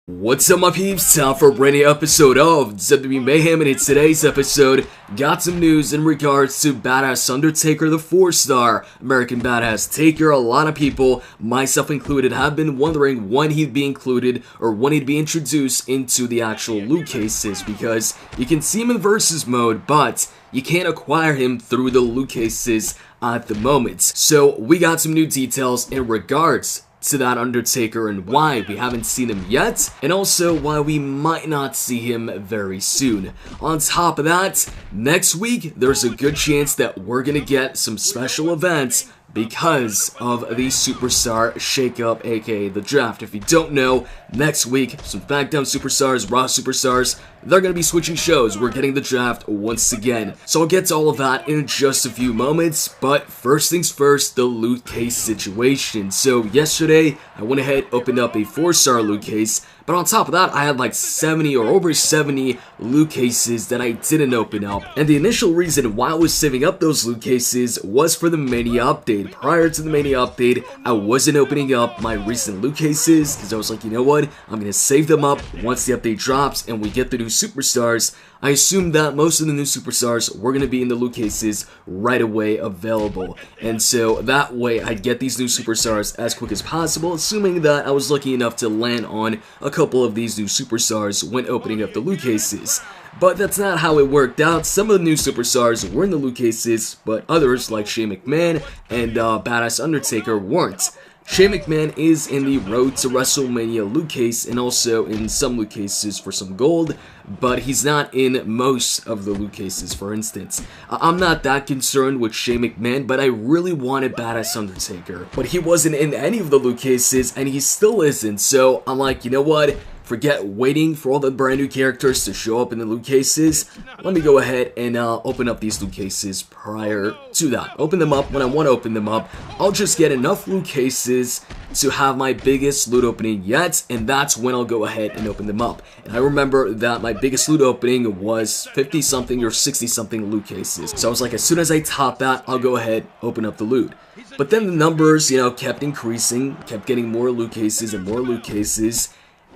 What's up, my peeps? Time for a brand new episode of WWE Mayhem, and in today's episode, got some news in regards to Badass Undertaker, the 4-star American Badass Taker. A lot of people, myself included, have been wondering when he'd be included or when he'd be introduced into the actual loot cases, because you can see him in versus mode, but you can't acquire him through the loot cases at the moment. So we got some new details in regards to that Undertaker and why we haven't seen him yet, and also why we might not see him very soon. On top of that, next week there's a good chance that we're gonna get some special events because of the Superstar Shakeup, aka the draft. If you don't know, next week, some SmackDown Superstars, Raw Superstars, they're going to be switching shows. We're getting the draft once again. So I'll get to all of that in just a few moments, but first things first, the loot case situation. So yesterday, I went ahead and opened up a 4-star loot case, but on top of that, I had like 70 or over 70 loot cases that I didn't open up. And the initial reason why I was saving up those loot cases was for the Mania update. Prior to the Mania update, I wasn't opening up my recent loot cases because I was like, you know what? I'm going to save them up once the update drops and we get the new superstars. I assumed that most of the new superstars were going to be in the loot cases right away available. And so that way I'd get these new superstars as quick as possible, assuming that I was lucky enough to land on a couple of these new superstars when opening up the loot cases. But that's not how it worked out. Some of the new superstars were in the loot cases, but others like Shane McMahon and Badass Undertaker weren't. Shane McMahon is in the Road to WrestleMania loot case and also in some loot cases for some gold, but he's not in most of the loot cases, for instance. I'm not that concerned with Shane McMahon, but I really wanted Badass Undertaker. But he wasn't in any of the loot cases, and he still isn't, so I'm like, you know what? Forget waiting for all the brand new characters to show up in the loot cases. Let me go ahead and open up these loot cases prior to that. Open them up when I want to open them up. I'll just get enough loot cases to have my biggest loot opening yet, and that's when I'll go ahead and open them up. And I remember that my biggest loot opening was 50 something or 60 something loot cases. So I was like, as soon as I top that, I'll go ahead, open up the loot. But then the numbers, kept increasing, kept getting more loot cases and more loot cases.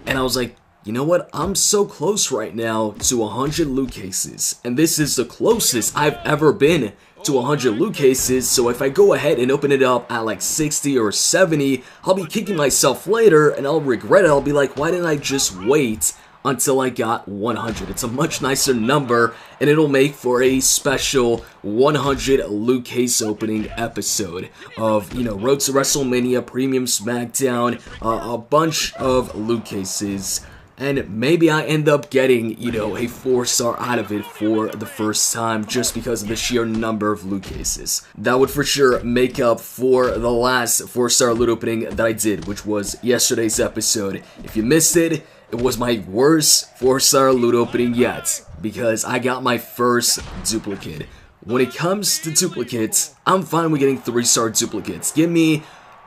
And I was like, you know what, I'm so close right now to 100 loot cases, and this is the closest I've ever been to 100 loot cases, so if I go ahead and open it up at like 60 or 70, I'll be kicking myself later, and I'll regret it. I'll be like, why didn't I just wait until I got 100? It's a much nicer number, and it'll make for a special 100 loot case opening episode of, Road to WrestleMania, Premium SmackDown, a bunch of loot cases. And maybe I end up getting, a 4-star out of it for the first time just because of the sheer number of loot cases. That would for sure make up for the last 4-star loot opening that I did, which was yesterday's episode. If you missed it, it was my worst 4-star loot opening yet, because I got my first duplicate. When it comes to duplicates, I'm fine with getting 3-star duplicates. Give me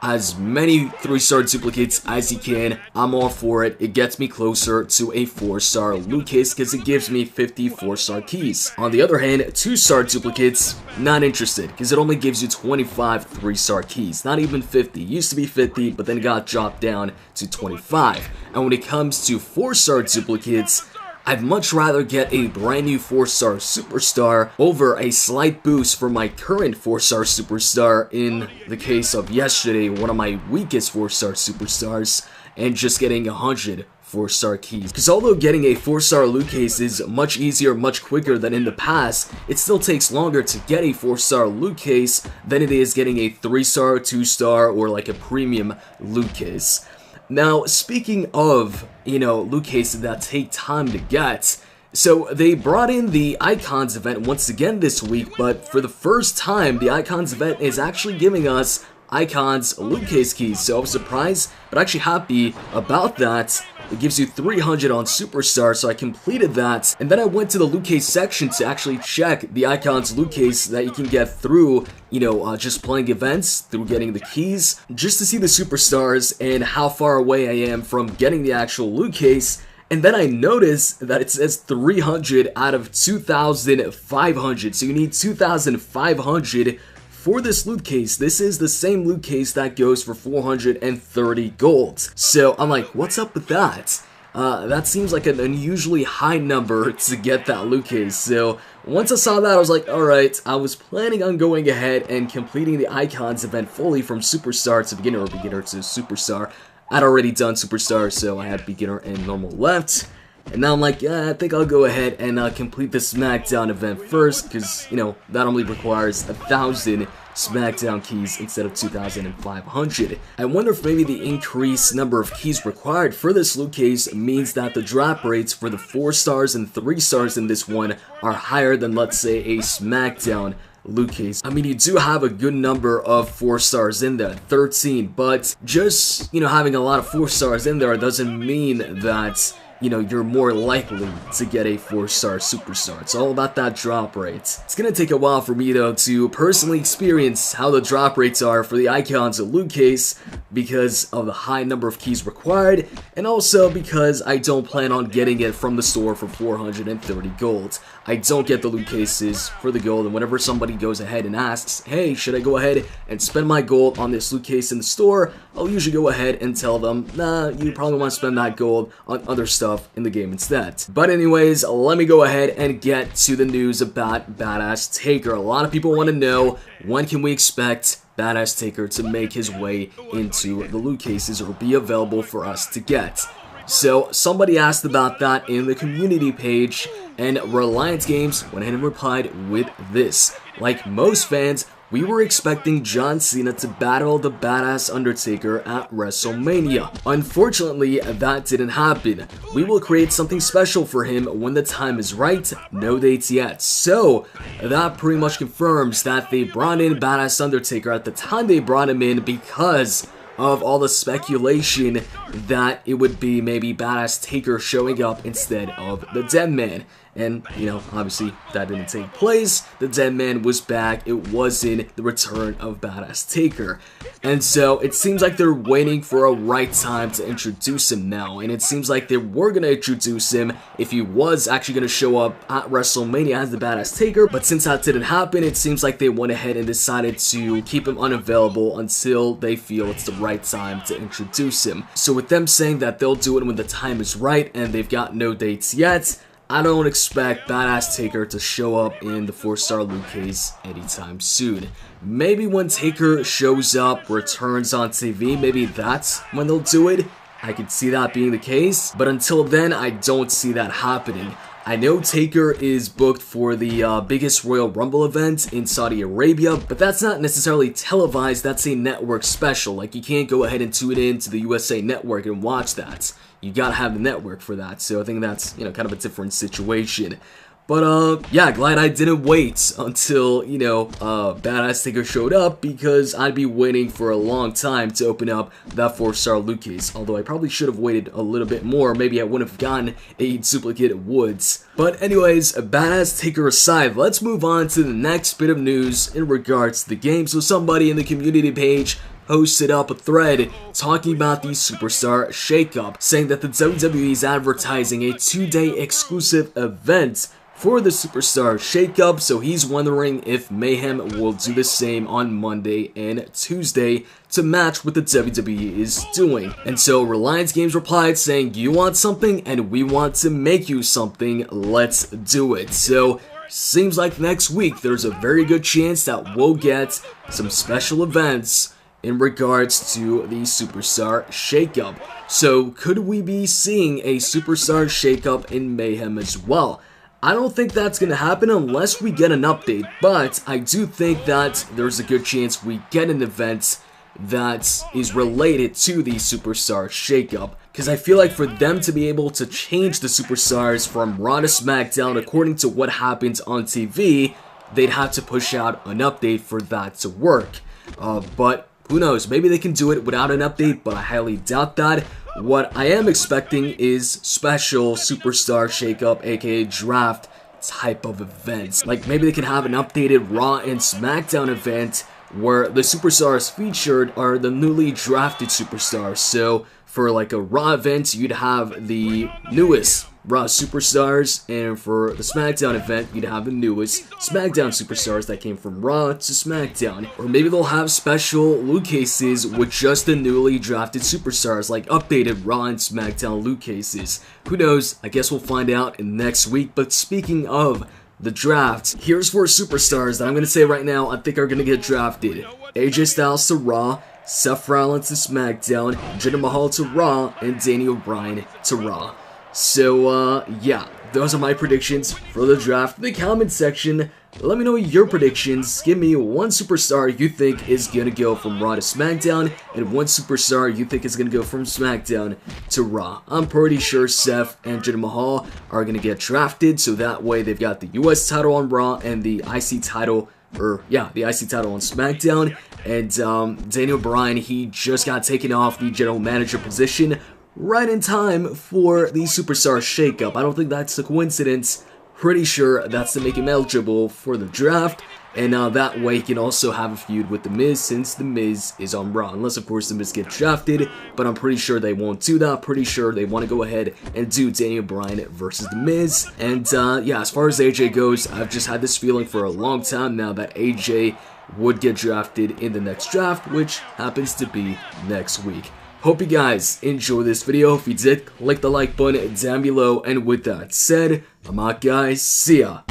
as many 3-star duplicates as you can. I'm all for it. It gets me closer to a 4-star loot case because it gives me 50 4-star keys. On the other hand, 2-star duplicates, not interested because it only gives you 25 3-star keys. Not even 50. It used to be 50, but then it got dropped down to 25. And when it comes to 4-star duplicates, I'd much rather get a brand new 4-star superstar over a slight boost for my current 4-star superstar in the case of yesterday, one of my weakest 4-star superstars, and just getting 100 4-star keys. Because although getting a 4-star loot case is much easier, much quicker than in the past, it still takes longer to get a 4-star loot case than it is getting a 3-star, 2-star, or like a premium loot case. Now, speaking of, loot cases that take time to get, so they brought in the Icons event once again this week, but for the first time, the Icons event is actually giving us Icons loot case keys, so I was surprised, but actually happy about that. It gives you 300 on Superstar, so I completed that, and then I went to the loot case section to actually check the Icons loot case that you can get through, just playing events, through getting the keys, just to see the Superstars and how far away I am from getting the actual loot case. And then I noticed that it says 300 out of 2,500, so you need 2,500 for this loot case. This is the same loot case that goes for 430 gold. So I'm like, what's up with that? that seems like an unusually high number to get that loot case. So once I saw that, I was like, alright, I was planning on going ahead and completing the Icons event fully from Superstar to Beginner or Beginner to Superstar. I'd already done Superstar, so I had Beginner and Normal left. And now I'm like, yeah, I think I'll go ahead and complete the SmackDown event first, because, you know, that only requires 1,000 SmackDown keys instead of 2,500. I wonder if maybe the increased number of keys required for this loot case means that the drop rates for the 4 stars and 3 stars in this one are higher than, let's say, a SmackDown loot case. I mean, you do have a good number of 4 stars in there, 13, but just, you know, having a lot of 4 stars in there doesn't mean that, you know, you're more likely to get a 4-star superstar. It's all about that drop rate. It's gonna take a while for me, though, to personally experience how the drop rates are for the Icons loot case because of the high number of keys required, and also because I don't plan on getting it from the store for 430 gold. I don't get the loot cases for the gold, and whenever somebody goes ahead and asks, hey, should I go ahead and spend my gold on this loot case in the store, I'll usually go ahead and tell them, nah, you probably want to spend that gold on other stuff in the game instead. But anyways, let me go ahead and get to the news about Badass Taker. A lot of people want to know, when can we expect Badass Taker to make his way into the loot cases or be available for us to get? So somebody asked about that in the community page, and Reliance Games went ahead and replied with this. Like most fans, we were expecting John Cena to battle the Badass Undertaker at WrestleMania. Unfortunately, that didn't happen. We will create something special for him when the time is right, no dates yet. So, that pretty much confirms that they brought in Badass Undertaker at the time they brought him in because of all the speculation that it would be maybe Badass Taker showing up instead of the Dead Man. And, you know, obviously that didn't take place. The Dead Man was back. It wasn't the return of Badass Taker. And so it seems like they're waiting for a right time to introduce him now. And it seems like they were going to introduce him if he was actually going to show up at WrestleMania as the Badass Taker. But since that didn't happen, it seems like they went ahead and decided to keep him unavailable until they feel it's the right time to introduce him. So with them saying that they'll do it when the time is right and they've got no dates yet, I don't expect Badass Taker to show up in the 4-star loot case anytime soon. Maybe when Taker shows up, returns on TV, maybe that's when they'll do it. I could see that being the case, but until then, I don't see that happening. I know Taker is booked for the biggest Royal Rumble event in Saudi Arabia, but that's not necessarily televised, that's a network special. Like, you can't go ahead and tune in to the USA Network and watch that. You gotta have the network for that, so I think that's, you know, kind of a different situation. But, yeah, glad I didn't wait until, you know, Badass Taker showed up, because I'd be waiting for a long time to open up that 4-star loot case. Although I probably should have waited a little bit more, maybe I wouldn't have gotten a duplicate Woods. But anyways, Badass Taker aside, let's move on to the next bit of news in regards to the game. So somebody in the community page posted up a thread talking about the Superstar Shakeup, saying that the WWE is advertising a 2-day exclusive event for the Superstar Shakeup, so he's wondering if Mayhem will do the same on Monday and Tuesday to match what the WWE is doing. And so Reliance Games replied saying, you want something and we want to make you something, let's do it. So seems like next week there's a very good chance that we'll get some special events in regards to the Superstar Shakeup. So could we be seeing a Superstar Shakeup in Mayhem as well? I don't think that's going to happen unless we get an update, but I do think that there's a good chance we get an event that is related to the Superstar Shakeup. Because I feel like for them to be able to change the Superstars from Raw to SmackDown according to what happens on TV, they'd have to push out an update for that to work. But who knows, maybe they can do it without an update, but I highly doubt that. What I am expecting is special Superstar Shakeup, aka draft type of events. Like maybe they can have an updated Raw and SmackDown event where the superstars featured are the newly drafted superstars. So for like a Raw event, you'd have the newest Raw superstars, and for the SmackDown event, you'd have the newest SmackDown superstars that came from Raw to SmackDown. Or maybe they'll have special loot cases with just the newly drafted superstars, like updated Raw and SmackDown loot cases. Who knows? I guess we'll find out in next week. But speaking of the draft, here's 4 superstars that I'm going to say right now I think are going to get drafted. AJ Styles to Raw, Seth Rollins to SmackDown, Jinder Mahal to Raw, and Daniel Bryan to Raw. So, yeah, those are my predictions for the draft. In the comment section, let me know your predictions. Give me one superstar you think is going to go from Raw to SmackDown, and one superstar you think is going to go from SmackDown to Raw. I'm pretty sure Seth and Jinder Mahal are going to get drafted, so that way they've got the US title on Raw and the IC title, the IC title on SmackDown. And Daniel Bryan, he just got taken off the general manager position right in time for the superstar shakeup. I don't think that's a coincidence. Pretty sure that's to make him eligible for the draft, and that way he can also have a feud with The Miz, since The Miz is on Raw. Unless, of course, The Miz gets drafted, but I'm pretty sure they won't do that. Pretty sure they want to go ahead and do Daniel Bryan versus The Miz. And yeah, as far as AJ goes, I've just had this feeling for a long time now that AJ would get drafted in the next draft, which happens to be next week. Hope you guys enjoyed this video. If you did, click the like button down below. And with that said, I'm out, guys. See ya.